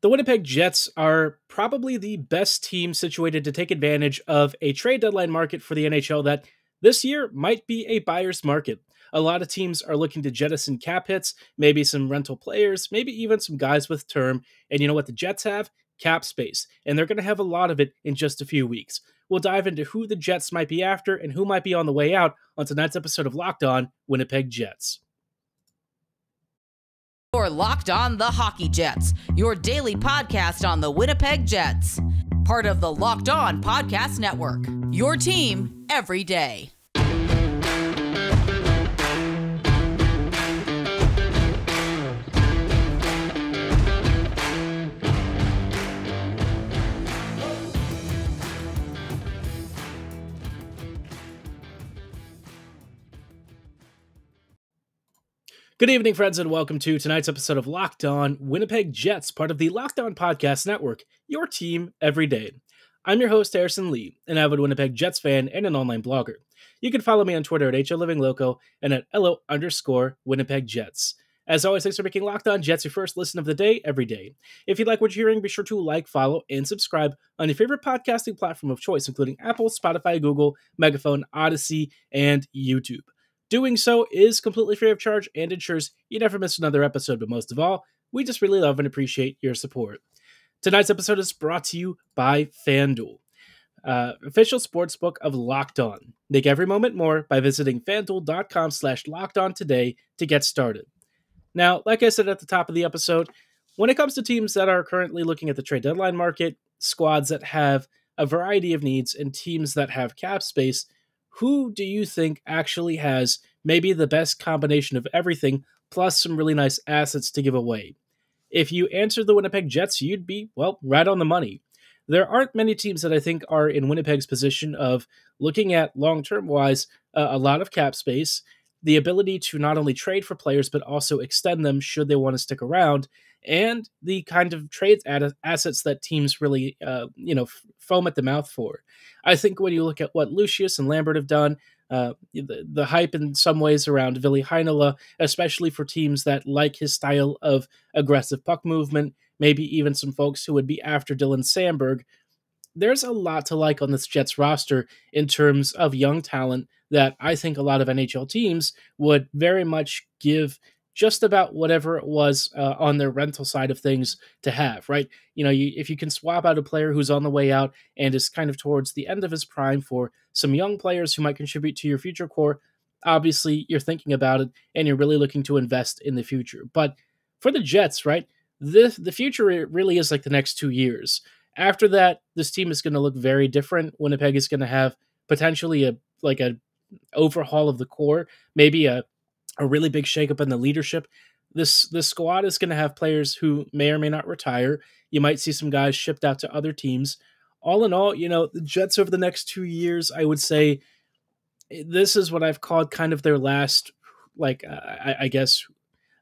The Winnipeg Jets are probably the best team situated to take advantage of a trade deadline market for the NHL that this year might be a buyer's market. A lot of teams are looking to jettison cap hits, maybe some rental players, maybe even some guys with term. And you know what the Jets have? Cap space. And they're going to have a lot of it in just a few weeks. We'll dive into who the Jets might be after and who might be on the way out on tonight's episode of Locked On Winnipeg Jets. You're Locked On the Hockey Jets, your daily podcast on the Winnipeg Jets. Part of the Locked On Podcast Network, your team every day. Good evening, friends, and welcome to tonight's episode of Locked On Winnipeg Jets, part of the Locked On Podcast Network, your team every day. I'm your host, Harrison Lee, an avid Winnipeg Jets fan and an online blogger. You can follow me on Twitter at HLivingLoco and at LO_Winnipeg Jets. As always, thanks for making Locked On Jets your first listen of the day every day. If you like what you're hearing, be sure to like, follow, and subscribe on your favorite podcasting platform of choice, including Apple, Spotify, Google, Megaphone, Odyssey, and YouTube. Doing so is completely free of charge and ensures you never miss another episode, but most of all, we just really love and appreciate your support. Tonight's episode is brought to you by FanDuel, official sportsbook of Locked On. Make every moment more by visiting FanDuel.com/LockedOn today to get started. Now, like I said at the top of the episode, when it comes to teams that are currently looking at the trade deadline market, squads that have a variety of needs, and teams that have cap space, who do you think actually has maybe the best combination of everything, plus some really nice assets to give away? If you answered the Winnipeg Jets, you'd be, well, right on the money. There aren't many teams that I think are in Winnipeg's position of looking at long-term wise a lot of cap space, the ability to not only trade for players, but also extend them should they want to stick around, and the kind of trade assets that teams really, foam at the mouth for. I think when you look at what Lucius and Lambert have done, the hype in some ways around Ville Heinola, especially for teams that like his style of aggressive puck movement, maybe even some folks who would be after Dylan Samberg, there's a lot to like on this Jets roster in terms of young talent that I think a lot of NHL teams would very much give just about whatever it was on their rental side of things to have, right? You know, if you can swap out a player who's on the way out and is kind of towards the end of his prime for some young players who might contribute to your future core, obviously you're thinking about it and you're really looking to invest in the future. But for the Jets, right, the future really is like the next 2 years. After that, this team is going to look very different. Winnipeg is going to have potentially a overhaul of the core, maybe a really big shakeup in the leadership. This squad is going to have players who may or may not retire. You might see some guys shipped out to other teams. All in all, the Jets over the next 2 years, I would say this is what I've called kind of their last,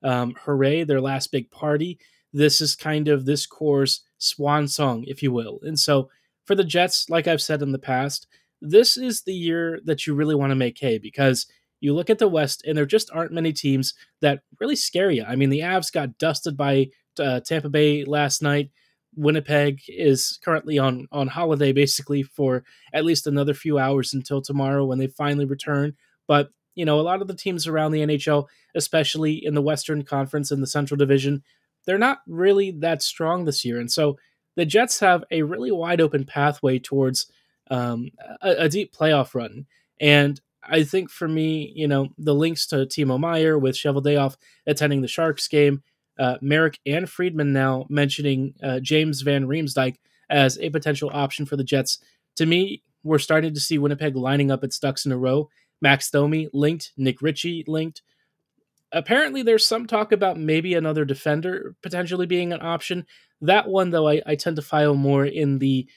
hooray, their last big party. This is kind of this core's swan song, if you will. And so for the Jets, like I've said in the past, this is the year that you really want to make hay, because you look at the West and there just aren't many teams that really scare you. I mean, the Avs got dusted by Tampa Bay last night. Winnipeg is currently on holiday basically for at least another few hours until tomorrow when they finally return. But, a lot of the teams around the NHL, especially in the Western Conference and the Central Division, they're not really that strong this year. And so the Jets have a really wide open pathway towards a deep playoff run. And I think for me, the links to Timo Meier with Cheveldayoff attending the Sharks game, Merrick and Friedman now mentioning James van Riemsdyk as a potential option for the Jets. To me, we're starting to see Winnipeg lining up its ducks in a row. Max Domi linked, Nick Ritchie linked. Apparently, there's some talk about maybe another defender potentially being an option. That one, though, I tend to file more in the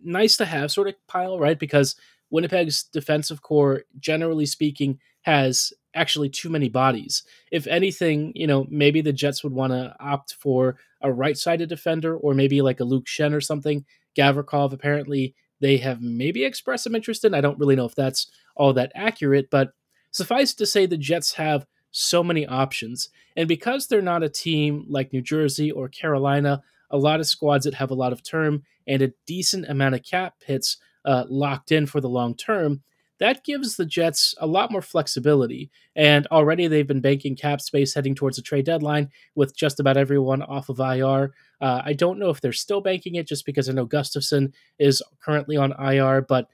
nice to have sort of pile, right? Because Winnipeg's defensive core, generally speaking, has actually too many bodies. If anything, maybe the Jets would want to opt for a right-sided defender or maybe like a Luke Shen or something. Gavrikov, apparently, they have maybe expressed some interest in. I don't really know if that's all that accurate, but suffice to say the Jets have so many options. And because they're not a team like New Jersey or Carolina, a lot of squads that have a lot of term and a decent amount of cap hits locked in for the long term, that gives the Jets a lot more flexibility. And already they've been banking cap space heading towards the trade deadline with just about everyone off of IR. I don't know if they're still banking it just because I know Gustafson is currently on IR, but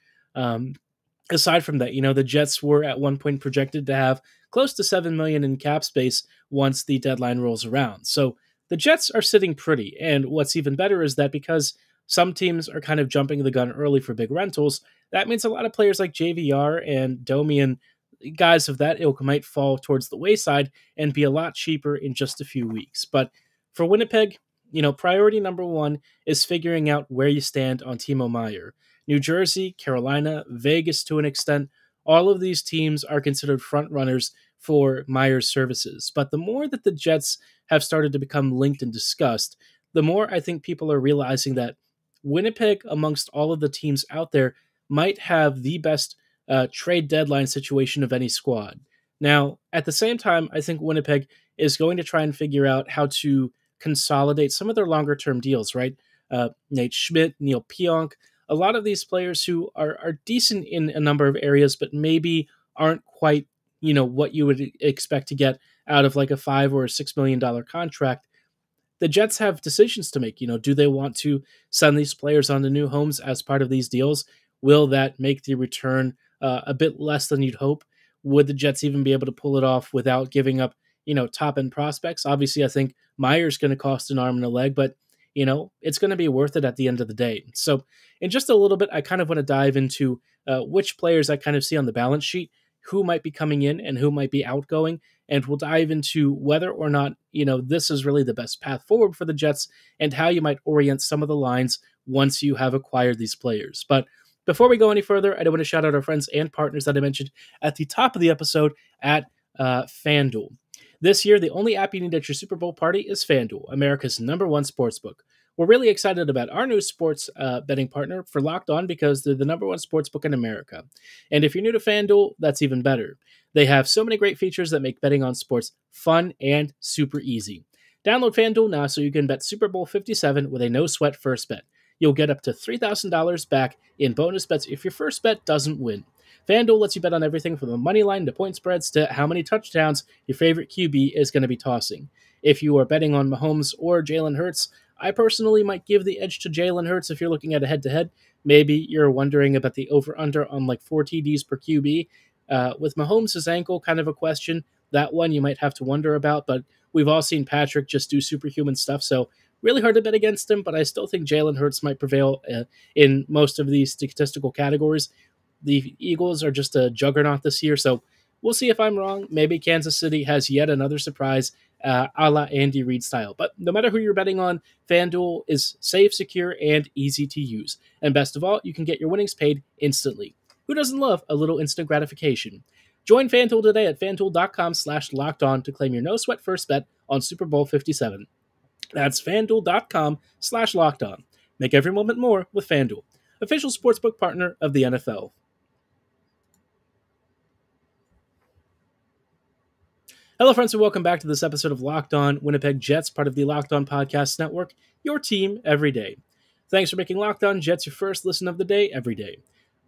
aside from that, the Jets were at one point projected to have close to $7 million in cap space once the deadline rolls around. So the Jets are sitting pretty. And what's even better is that because some teams are kind of jumping the gun early for big rentals, that means a lot of players like JVR and Domi and guys of that ilk might fall towards the wayside and be a lot cheaper in just a few weeks. But for Winnipeg, priority number one is figuring out where you stand on Timo Meier. New Jersey, Carolina, Vegas to an extent, all of these teams are considered front runners for Meier's services. But the more that the Jets have started to become linked and discussed, the more I think people are realizing that Winnipeg, amongst all of the teams out there, might have the best trade deadline situation of any squad. Now, at the same time, I think Winnipeg is going to try and figure out how to consolidate some of their longer-term deals, right? Nate Schmidt, Neil Pionk, a lot of these players who are decent in a number of areas, but maybe aren't quite, what you would expect to get out of like a $5 or $6 million contract. The Jets have decisions to make. Do they want to send these players on to new homes as part of these deals? Will that make the return a bit less than you'd hope? Would the Jets even be able to pull it off without giving up, top-end prospects? Obviously, I think Meier's going to cost an arm and a leg, but, it's going to be worth it at the end of the day. So in just a little bit, I kind of want to dive into which players I kind of see on the balance sheet, who might be coming in and who might be outgoing, and we'll dive into whether or not, this is really the best path forward for the Jets and how you might orient some of the lines once you have acquired these players. But before we go any further, I do want to shout out our friends and partners that I mentioned at the top of the episode at FanDuel. This year, the only app you need at your Super Bowl party is FanDuel, America's #1 sportsbook. We're really excited about our new sports betting partner for Locked On because they're the #1 sportsbook in America. And if you're new to FanDuel, that's even better. They have so many great features that make betting on sports fun and super easy. Download FanDuel now so you can bet Super Bowl 57 with a no-sweat first bet. You'll get up to $3,000 back in bonus bets if your first bet doesn't win. FanDuel lets you bet on everything from the money line to point spreads to how many touchdowns your favorite QB is going to be tossing. If you are betting on Mahomes or Jalen Hurts, I personally might give the edge to Jalen Hurts if you're looking at a head-to-head. Maybe you're wondering about the over-under on like 4 TDs per QB. With Mahomes' ankle, kind of a question. That one you might have to wonder about, but we've all seen Patrick just do superhuman stuff, so really hard to bet against him, but I still think Jalen Hurts might prevail in most of these statistical categories. The Eagles are just a juggernaut this year, so we'll see if I'm wrong. Maybe Kansas City has yet another surprise a la Andy Reid style. But no matter who you're betting on, FanDuel is safe, secure, and easy to use. And best of all, you can get your winnings paid instantly. Who doesn't love a little instant gratification? Join FanDuel today at FanDuel.com/lockedon to claim your no-sweat first bet on Super Bowl 57. That's FanDuel.com/lockedon. Make every moment more with FanDuel, official sportsbook partner of the NFL. Hello, friends, and welcome back to this episode of Locked On Winnipeg Jets, part of the Locked On Podcast Network, your team every day. Thanks for making Locked On Jets your first listen of the day every day.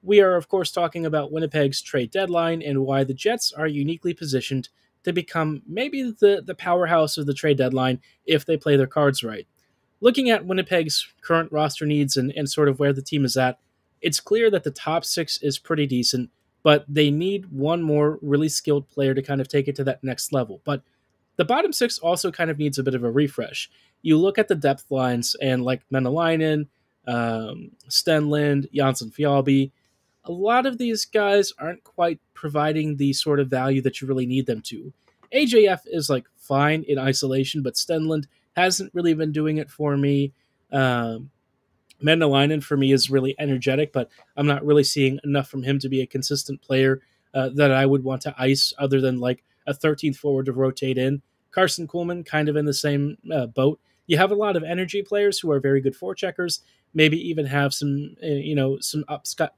We are, of course, talking about Winnipeg's trade deadline and why the Jets are uniquely positioned to become maybe the powerhouse of the trade deadline if they play their cards right. Looking at Winnipeg's current roster needs and sort of where the team is at, it's clear that the top 6 is pretty decent, but they need one more really skilled player to kind of take it to that next level. But the bottom 6 also kind of needs a bit of a refresh. You look at the depth lines and like Menelainen, Stenlund, Janssen Fjallby, a lot of these guys aren't quite providing the sort of value that you really need them to. AJF is like fine in isolation, but Stenlund hasn't really been doing it for me. Menelainen for me is really energetic, but I'm not really seeing enough from him to be a consistent player that I would want to ice other than like a 13th forward to rotate in. Carson Kuhlman kind of in the same boat. You have a lot of energy players who are very good forecheckers, maybe even have some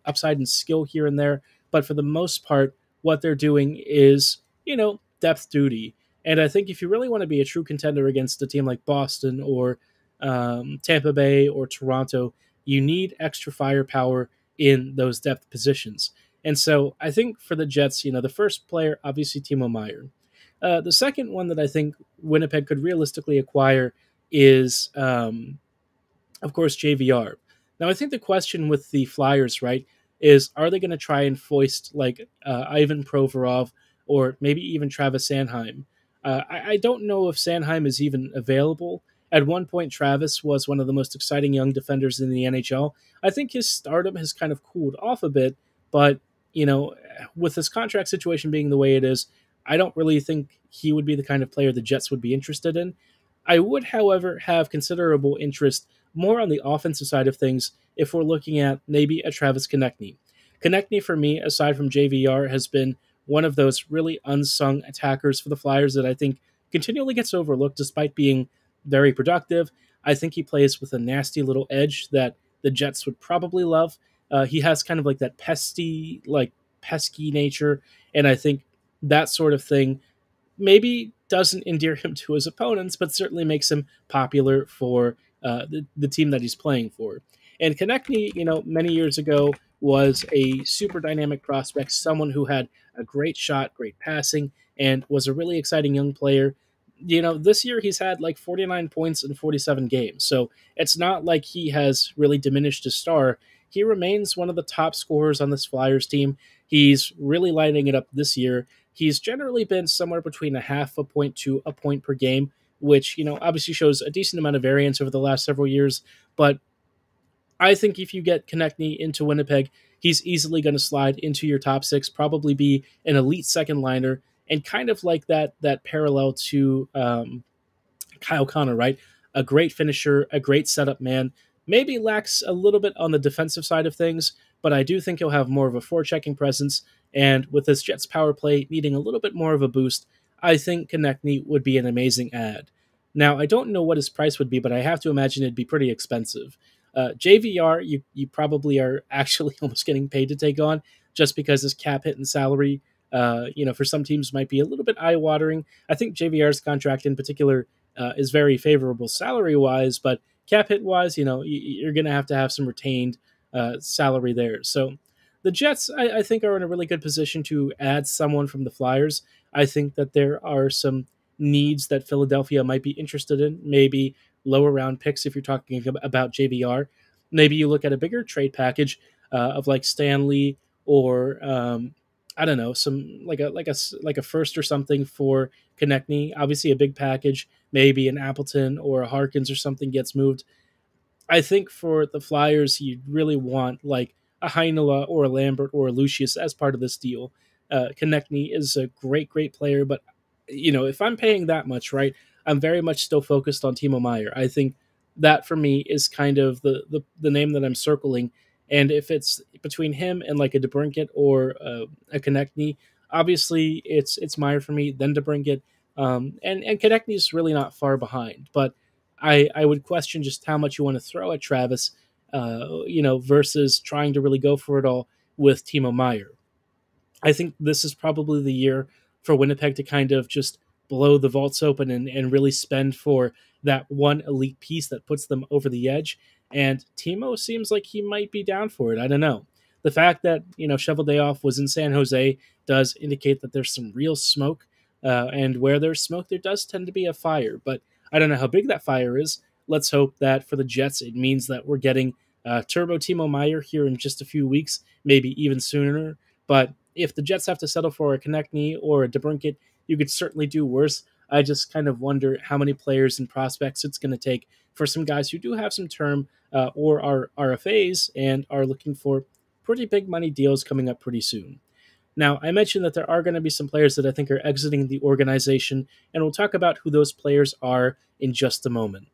upside and skill here and there. But for the most part, what they're doing is, depth duty. And I think if you really want to be a true contender against a team like Boston or Tampa Bay or Toronto, you need extra firepower in those depth positions. And so I think for the Jets, the first player, obviously Timo Meier. The second one that I think Winnipeg could realistically acquire is, of course, JVR. Now, I think the question with the Flyers, right, is are they going to try and foist like Ivan Provorov or maybe even Travis Sanheim? I don't know if Sanheim is even available. At one point, Travis was one of the most exciting young defenders in the NHL. I think his stardom has kind of cooled off a bit, but with his contract situation being the way it is, I don't really think he would be the kind of player the Jets would be interested in. I would, however, have considerable interest more on the offensive side of things if we're looking at maybe a Travis Konechny. Konechny, for me, aside from JVR, has been one of those really unsung attackers for the Flyers that I think continually gets overlooked despite being very productive. I think he plays with a nasty little edge that the Jets would probably love. He has kind of like that pesky nature, and I think that sort of thing maybe doesn't endear him to his opponents, but certainly makes him popular for the team that he's playing for. And Konechny, many years ago was a super dynamic prospect, someone who had a great shot, great passing, and was a really exciting young player. This year he's had like 49 points in 47 games, so it's not like he has really diminished his star. He remains one of the top scorers on this Flyers team. He's really lighting it up this year. He's generally been somewhere between a half a point to a point per game, which, obviously shows a decent amount of variance over the last several years. But I think if you get Konechny into Winnipeg, he's easily going to slide into your top six, probably be an elite second liner, and kind of like that parallel to Kyle Connor, right? A great finisher, a great setup man. Maybe lacks a little bit on the defensive side of things, but I do think he'll have more of a forechecking presence. And with this Jets power play needing a little bit more of a boost, I think Konechny would be an amazing add. Now, I don't know what his price would be, but I have to imagine it'd be pretty expensive. JVR, you probably are actually almost getting paid to take on just because his cap hit and salary, for some teams might be a little bit eye-watering. I think JVR's contract in particular is very favorable salary-wise, but cap hit-wise, you're going to have some retained salary there. So the Jets, I think, are in a really good position to add someone from the Flyers. I think that there are some needs that Philadelphia might be interested in, maybe lower round picks if you're talking about JVR. Maybe you look at a bigger trade package of like Stanley or I don't know, some like a first or something for Konechny. Obviously, a big package, maybe an Appleton or a Harkins or something gets moved. I think for the Flyers, you'd really want like a Heinola or a Lambert or a Lucius as part of this deal. Konechny is a great player, but if I'm paying that much, right, I'm very much still focused on Timo Meier. I think that for me is kind of the name that I'm circling. And if it's between him and like a DeBrincat or a Konechny, obviously it's Meier for me, then DeBrincat. And Konechny is really not far behind. But I would question just how much you want to throw at Travis, versus trying to really go for it all with Timo Meier. I think this is probably the year for Winnipeg to kind of just blow the vaults open and really spend for that one elite piece that puts them over the edge. And Timo seems like he might be down for it. I don't know. The fact that, Cheveldayoff was in San Jose does indicate that there's some real smoke. And where there's smoke, there does tend to be a fire. But I don't know how big that fire is. Let's hope that for the Jets, it means that we're getting Turbo Timo Meier here in just a few weeks, maybe even sooner. But if the Jets have to settle for a Konechny or a DeBrincat, you could certainly do worse. I just kind of wonder how many players and prospects it's going to take for some guys who do have some term or are RFAs and are looking for pretty big money deals coming up pretty soon. Now, I mentioned that there are going to be some players that I think are exiting the organization, and we'll talk about who those players are in just a moment.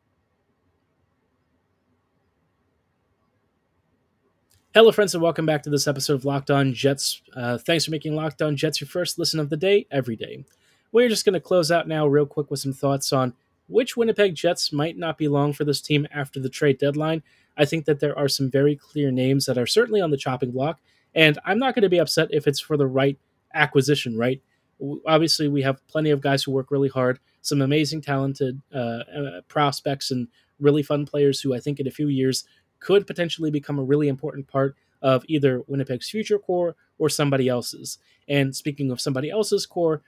Hello, friends, and welcome back to this episode of Locked On Jets. Thanks for making Locked On Jets your first listen of the day, every day. We're just going to close out now real quick with some thoughts on which Winnipeg Jets might not be long for this team after the trade deadline. I think that there are some very clear names that are certainly on the chopping block, and I'm not going to be upset if it's for the right acquisition, right? Obviously, we have plenty of guys who work really hard, some amazing, talented prospects, and really fun players who I think in a few years could potentially become a really important part of either Winnipeg's future core or somebody else's. And speaking of somebody else's core,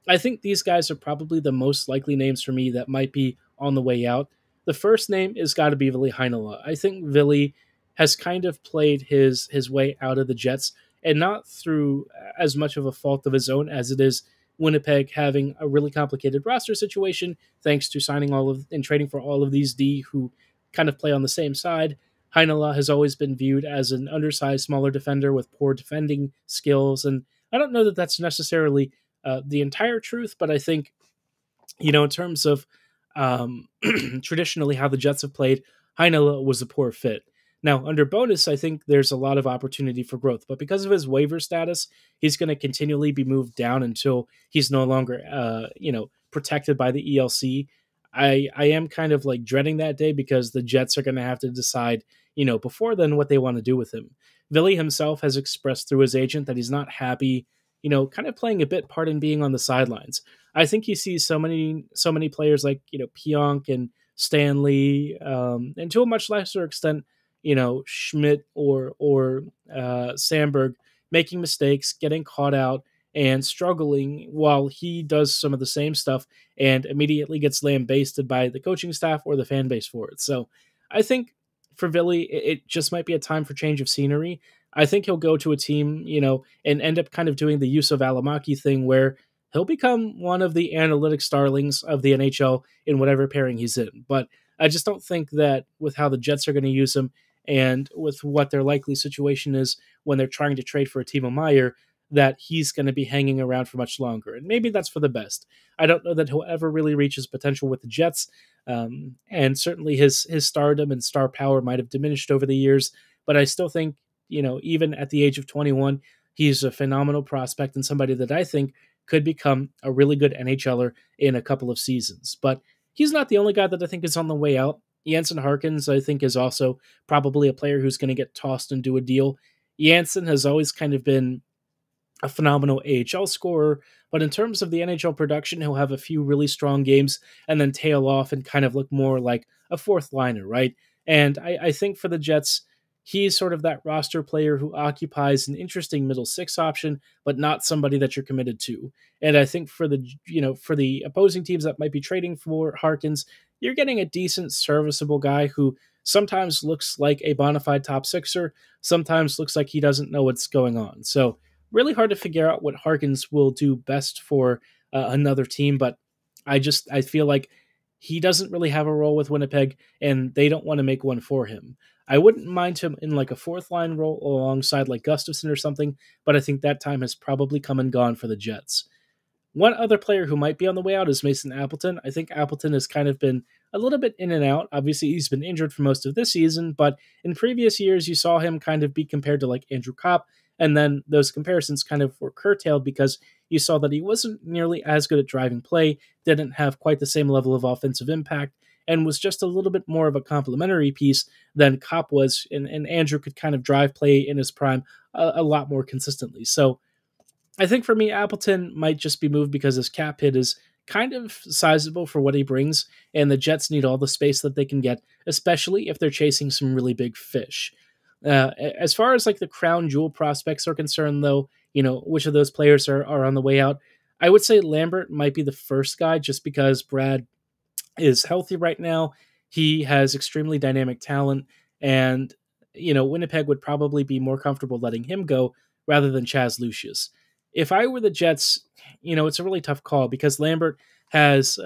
I think these guys are probably the most likely names for me that might be on the way out. The first name is got to be Ville Heinola. I think Ville has kind of played his way out of the Jets, and not through as much of a fault of his own as it is Winnipeg having a really complicated roster situation, thanks to signing all of and trading for all of these D who kind of play on the same side. Heinola has always been viewed as an undersized, smaller defender with poor defending skills, and I don't know that that's necessarily the entire truth, but I think, in terms of traditionally how the Jets have played, Heinola was a poor fit. Now, under bonus, I think there's a lot of opportunity for growth, but because of his waiver status, he's going to continually be moved down until he's no longer, protected by the ELC. I am kind of like dreading that day because the Jets are going to have to decide, before then what they want to do with him. Ville himself has expressed through his agent that he's not happy, kind of playing a bit part in being on the sidelines. I think he sees so many players like, Pionk and Stanley, and to a much lesser extent, Schmidt or Sandberg making mistakes, getting caught out, and struggling while he does some of the same stuff and immediately gets lambasted by the coaching staff or the fan base for it. So I think for Ville, it just might be a time for change of scenery. I think he'll go to a team, and end up kind of doing the Yusuf Alamaki thing where he'll become one of the analytics darlings of the NHL in whatever pairing he's in. But I just don't think that with how the Jets are going to use him and with what their likely situation is when they're trying to trade for a Timo Meier, that he's going to be hanging around for much longer. And maybe that's for the best. I don't know that he'll ever really reach his potential with the Jets. And certainly his stardom and star power might have diminished over the years. But I still think, even at the age of 21, he's a phenomenal prospect and somebody that I think could become a really good NHLer in a couple of seasons. But he's not the only guy that I think is on the way out. Jansen Harkins, I think, is also probably a player who's going to get tossed and do a deal. Jansen has always kind of been a phenomenal AHL scorer, but in terms of the NHL production, he'll have a few really strong games and then tail off and kind of look more like a fourth liner, right? And I think for the Jets, he's sort of that roster player who occupies an interesting middle six option, but not somebody that you're committed to. And I think for the opposing teams that might be trading for Harkins, you're getting a decent, serviceable guy who sometimes looks like a bona fide top sixer, sometimes looks like he doesn't know what's going on. So really hard to figure out what Harkins will do best for another team, but I feel like he doesn't really have a role with Winnipeg, and they don't want to make one for him. I wouldn't mind him in like a fourth line role alongside like Gustafsson or something, but I think that time has probably come and gone for the Jets. One other player who might be on the way out is Mason Appleton. I think Appleton has kind of been a little bit in and out. Obviously, he's been injured for most of this season, but in previous years, you saw him kind of be compared to like Andrew Kopp, and then those comparisons kind of were curtailed because you saw that he wasn't nearly as good at driving play, didn't have quite the same level of offensive impact, and was just a little bit more of a complementary piece than Kopp was, and Andrew could kind of drive play in his prime a lot more consistently. So I think for me, Appleton might just be moved because his cap hit is kind of sizable for what he brings, and the Jets need all the space that they can get, especially if they're chasing some really big fish. As far as like the crown jewel prospects are concerned, though, which of those players are on the way out, I would say Lambert might be the first guy just because Brad is healthy right now. He has extremely dynamic talent, and, Winnipeg would probably be more comfortable letting him go rather than Chaz Lucius. If I were the Jets, it's a really tough call because Lambert has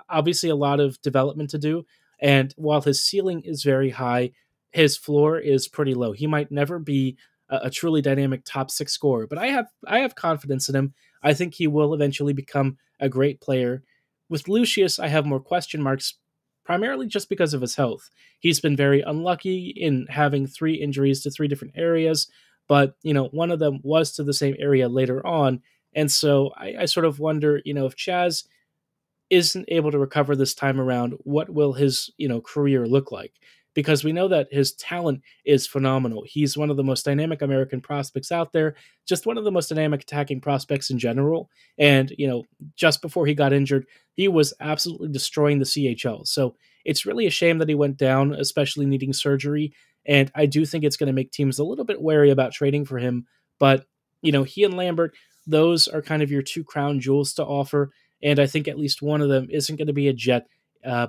obviously a lot of development to do, and while his ceiling is very high, his floor is pretty low. He might never be a truly dynamic top six scorer, but I have confidence in him. I think he will eventually become a great player. With Lucius, I have more question marks, primarily just because of his health. He's been very unlucky in having 3 injuries to 3 different areas, but one of them was to the same area later on, and so I sort of wonder, if Chaz isn't able to recover this time around, what will his career look like? because we know that his talent is phenomenal. He's one of the most dynamic American prospects out there, just one of the most dynamic attacking prospects in general. And, just before he got injured, he was absolutely destroying the CHL. So it's really a shame that he went down, especially needing surgery. And I do think it's going to make teams a little bit wary about trading for him. But, he and Lambert, those are kind of your two crown jewels to offer. And I think at least one of them isn't going to be a Jet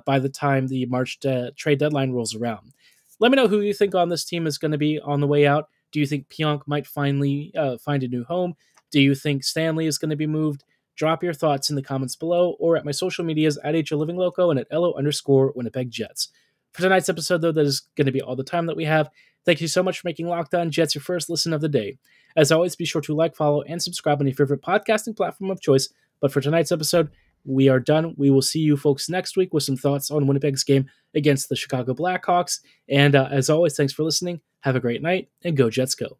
by the time the March trade deadline rolls around. Let me know who you think on this team is going to be on the way out. Do you think Pionk might finally find a new home? Do you think Stanley is going to be moved? Drop your thoughts in the comments below or at my social medias at HLivingLoco and at @LO_Winnipeg Jets. For tonight's episode, though, that is going to be all the time that we have. Thank you so much for making Locked On Jets your first listen of the day. As always, be sure to like, follow, and subscribe on your favorite podcasting platform of choice. But for tonight's episode, we are done. We will see you folks next week with some thoughts on Winnipeg's game against the Chicago Blackhawks. And as always, thanks for listening. Have a great night, and go Jets go.